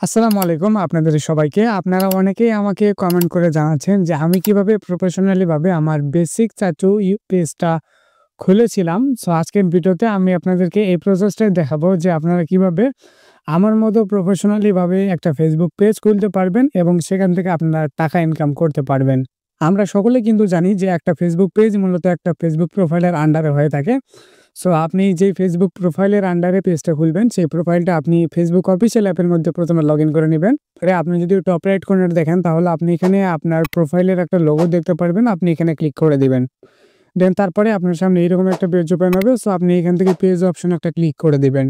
আসসালামু আলাইকুম আপনাদের সবাইকে। আপনারা অনেকেই আমাকে কমেন্ট করে জানাচ্ছেন যে আমি কিভাবে প্রফেশনালি ভাবে আমার বেসিক চাচু পেজটা খুলেছিলাম। সো আজকের ভিডিওতে আমি আপনাদেরকে এই প্রসেসটাই দেখাবো যে আপনারা কিভাবে আমার মতো প্রফেশনালি ভাবে একটা ফেসবুক পেজ খুলতে পারবেন এবং সেখান থেকে আপনারা টাকা ইনকাম করতে পারবেন। আমরা সকলে কিন্তু জানি যে একটা ফেসবুক পেজ মূলত একটা ফেসবুক প্রোফাইলের আন্ডারে হয়ে থাকে। সো আপনি যেই ফেসবুক প্রোফাইলের আন্ডারে পেজটা খুলবেন, সেই প্রোফাইলটা আপনি ফেসবুক অফিসিয়াল অ্যাপের মধ্যে প্রথমে লগইন করে নিবেন। পরে আপনি যদি টপ রাইট কর্নার দেখেন তাহলে আপনি এখানে আপনার প্রোফাইলের একটা লোগো দেখতে পারবেন। আপনি এখানে ক্লিক করে দিবেন। দেন তারপরে আপনার সামনে এরকম একটা পেজ ওপেন হবে। সো আপনি এখান থেকে পেজ অপশন একটা ক্লিক করে দিবেন।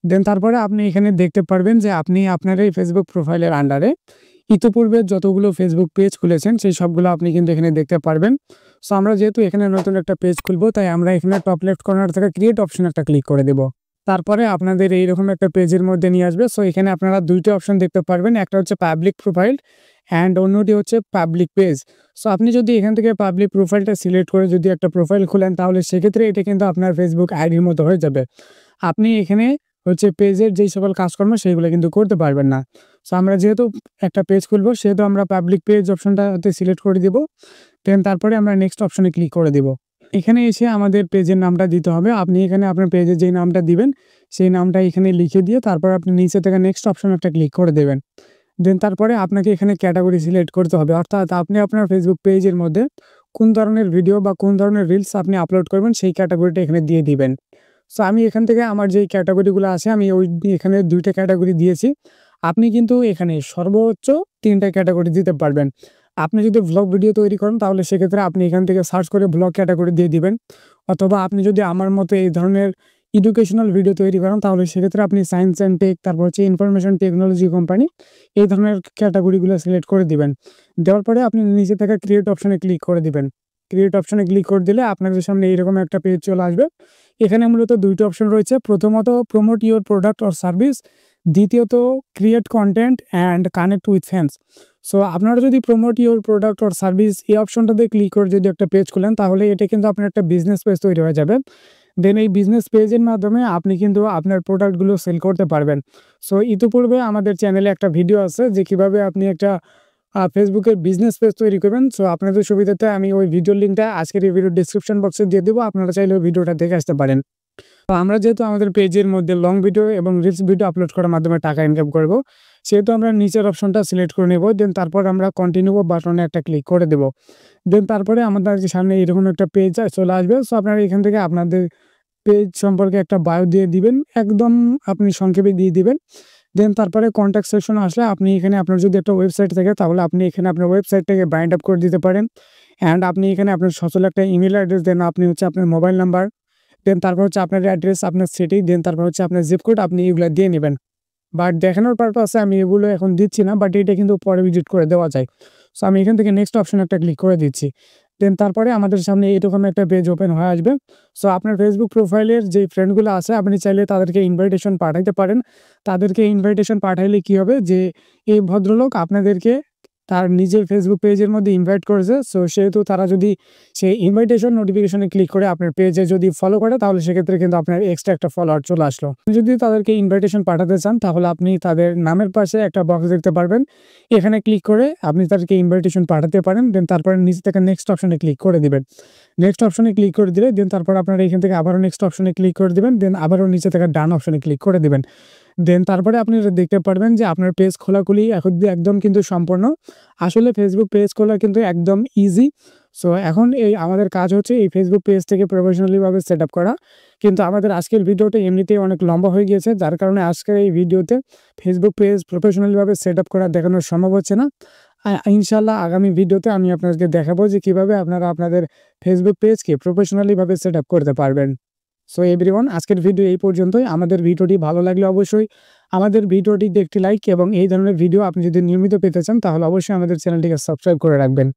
দেন তারপরে আপনি এখানে দেখতে পারবেন যে আপনি আপনার এই ফেসবুক প্রোফাইলের আন্ডারে ইতিপূর্বে যতগুলো ফেসবুক পেজ খুলেছেন সেই সবগুলো আপনি কিন্তু এখানে দেখতে পারবেন। সো আমরা যেহেতু এখানে নতুন একটা পেজ খুলবো, তাই আমরা এখানে টপ লেফট কর্নার থেকে ক্রিয়েট অপশন একটা ক্লিক করে দেব। তারপরে আপনাদের এইরকম একটা পেজের মধ্যে নিয়ে আসবে। সো এখানে আপনারা দুইটা অপশন দেখতে পারবেন, একটা হচ্ছে পাবলিক প্রোফাইল অ্যান্ড অন্যটি হচ্ছে পাবলিক পেজ। সো আপনি যদি এখান থেকে পাবলিক প্রোফাইলটা সিলেক্ট করে যদি একটা প্রোফাইল খুলেন তাহলে সেক্ষেত্রে এটা কিন্তু আপনার ফেসবুক আইডির মতো হয়ে যাবে। আপনি এখানে হচ্ছে পেজের যেই সকল কাজকর্ম সেইগুলো কিন্তু করতে পারবেন না। সো আমরা যেহেতু একটা পেজ খুলবো সেহেতু আমরা পাবলিক পেজ অপশনটাতে সিলেক্ট করে দিব। দেন তারপরে আমরা নেক্সট অপশনে ক্লিক করে দিব। এখানে এসে আমাদের পেজের নামটা দিতে হবে। আপনি এখানে আপনার পেজের যেই নামটা দিবেন সেই নামটা এখানে লিখে দিয়ে তারপর আপনি নিচে থেকে নেক্সট অপশন একটা ক্লিক করে দেবেন। দেন তারপরে আপনাকে এখানে ক্যাটাগরি সিলেক্ট করতে হবে, অর্থাৎ আপনি আপনার ফেসবুক পেজের মধ্যে কোন ধরনের ভিডিও বা কোন ধরনের রিলস আপনি আপলোড করবেন সেই ক্যাটাগরিটা এখানে দিয়ে দিবেন। সো আমি এখান থেকে আমার যেই ক্যাটাগরিগুলো আছে আমি এখানে ২টা ক্যাটাগরি দিয়েছি। আপনি কিন্তু এখানে সর্বোচ্চ ৩টা ক্যাটাগরি দিতে পারবেন। আপনি যদি ভ্লগ ভিডিও তৈরি করেন তাহলে সেক্ষেত্রে আপনি এখান থেকে সার্চ করে ভ্লগ ক্যাটাগরি দিয়ে দিবেন। অথবা আপনি যদি আমার মতো এই ধরনের এডুকেশনাল ভিডিও তৈরি করেন তাহলে সেক্ষেত্রে আপনি সায়েন্স অ্যান্ড টেক, তারপর হচ্ছে ইনফরমেশন টেকনোলজি কোম্পানি, এই ধরনের ক্যাটাগরিগুলো সিলেক্ট করে দিবেন। দেওয়ার পরে আপনি নিচে থাকা ক্রিয়েট অপশনে ক্লিক করে দিবেন। ক্রিয়েট অপশনে ক্লিক করে দিলে আপনাদের সামনে এইরকম একটা পেজ চলে আসবে। এখানে মূলত ২টা অপশন রয়েছে। প্রথমত promote your product or service, দ্বিতীয়ত create content and connect with fans. So আপনারা যদি promote your product or service এই অপশনটাতে ক্লিক করে যদি একটা পেজ খুলেন তাহলে এটা কিন্তু আপনার একটা বিজনেস পেজ তৈরি হয়ে যাবে। দেন এই বিজনেস পেজের মাধ্যমে আপনি কিন্তু আপনার প্রোডাক্টগুলো সেল করতে পারবেন। সো ইতিপূর্বে আমাদের চ্যানেলে একটা ভিডিও আছে যে কিভাবে আপনি একটা ফেসবুকের বিজনেস পেজ তৈরি করবেন। সো আপনাদের সুবিধাতে আমি ওই ভিডিওর লিঙ্কটা আজকের এই ভিডিওর ডিসক্রিপশন বক্সে দিয়ে দেবো, আপনারা চাইলে ওই ভিডিওটা দেখে আসতে পারেন। তো আমরা যেহেতু আমাদের পেজের মধ্যে লং ভিডিও এবং রিলস ভিডিও আপলোড করার মাধ্যমে টাকা ইনকাম করব, সেহেতু আমরা নিচের অপশনটা সিলেক্ট করে নেব। দেন তারপর আমরা কন্টিনিউ বাটনে একটা ক্লিক করে দেব। দেন তারপরে আমাদের সামনে এরকম একটা পেজ চলে আসবে। সো আপনারা এখান থেকে আপনাদের পেজ সম্পর্কে একটা বায়ো দিয়ে দিবেন, একদম আপনি সংক্ষেপে দিয়ে দিবেন। দেন তারপরে কন্ট্যাক্ট সেকশনে আসলে আপনি এখানে আপনার যদি একটা ওয়েবসাইট থাকে তাহলে আপনি এখানে আপনার ওয়েবসাইটটাকে বাইন্ড আপ করে দিতে পারেন। অ্যান্ড আপনি এখানে আপনার সচল একটা ইমেল অ্যাড্রেস, দেন আপনি হচ্ছে আপনার মোবাইল নাম্বার, দেন তারপর হচ্ছে আপনার অ্যাড্রেস, আপনার সিটি, দেন তারপর হচ্ছে আপনার জিপ কোড, আপনি এগুলো দিয়ে নেবেন। বাট দেখানোর পারপাসে আমি এগুলো এখন দিচ্ছি না, বাট এটা কিন্তু পরে ভিজিট করে দেওয়া যায়। সো আমি এখান থেকে নেক্সট অপশন একটা ক্লিক করে দিচ্ছি। দেন তারপরে আমাদের সামনে এরকম একটা পেজ ওপেন হয়ে আসবে। সো আপনার ফেসবুক প্রোফাইলের যে ফ্রেন্ডগুলো আছে আপনি চাইলে তাদেরকে ইনভাইটেশন পাঠাইতে পারেন। তাদেরকে ইনভাইটেশন পাঠাইলে কি হবে যে এই ভদ্রলোক আপনাদেরকে তার নিজের ফেসবুক পেজের মধ্যে ইনভাইট করেছে। সো সেহেতু তারা যদি সেই ইনভাইটেশন নোটিফিকেশনে ক্লিক করে আপনার পেজে যদি ফলো করে তাহলে সেক্ষেত্রে কিন্তু আপনার এক্সট্রা একটা ফলোয়ার চলে আসলো। আপনি যদি তাদেরকে ইনভাইটেশন পাঠাতে চান তাহলে আপনি তাদের নামের পাশে একটা বক্স দেখতে পারবেন, এখানে ক্লিক করে আপনি তাদেরকে ইনভাইটেশন পাঠাতে পারেন। দেন তারপরে নিচে থেকে নেক্সট অপশনে ক্লিক করে দিবেন। নেক্সট অপশনে ক্লিক করে দিলে দেন তারপর আপনারা এখান থেকে আবারও নেক্সট অপশনে ক্লিক করে দিবেন। দেন আবারও নিচে থেকে ডান অপশনে ক্লিক করে দিবেন। দেন তারপরে আপনি দেখতে পারবেন যে আপনার পেজ খোলাখুলি এখন একদম কিন্তু সম্পূর্ণ। আসলে ফেসবুক পেজ খোলা কিন্তু একদম ইজি। সো এখন এই আমাদের কাজ হচ্ছে এই ফেসবুক পেজটাকে প্রফেশনালিভাবে সেট আপ করা। কিন্তু আমাদের আজকের ভিডিওটা এমনিতেই অনেক লম্বা হয়ে গিয়েছে, যার কারণে আজকের এই ভিডিওতে ফেসবুক পেজ প্রফেশনালিভাবে সেট আপ করা দেখানো সম্ভব হচ্ছে না। ইনশাল্লাহ আগামী ভিডিওতে আমি আপনাদেরকে দেখাবো যে কীভাবে আপনারা আপনাদের ফেসবুক পেজকে প্রফেশনালিভাবে সেট আপ করতে পারবেন। সো এভরিওয়ান, আজকের ভিডিও এই পর্যন্তই। আমাদের ভিডিওটি ভালো লাগলে অবশ্যই আমাদের ভিডিওটিতে একটি লাইক এবং এই ধরনের ভিডিও আপনি যদি নিয়মিত পেতে চান তাহলে অবশ্যই আমাদের চ্যানেলটিকে সাবস্ক্রাইব করে রাখবেন।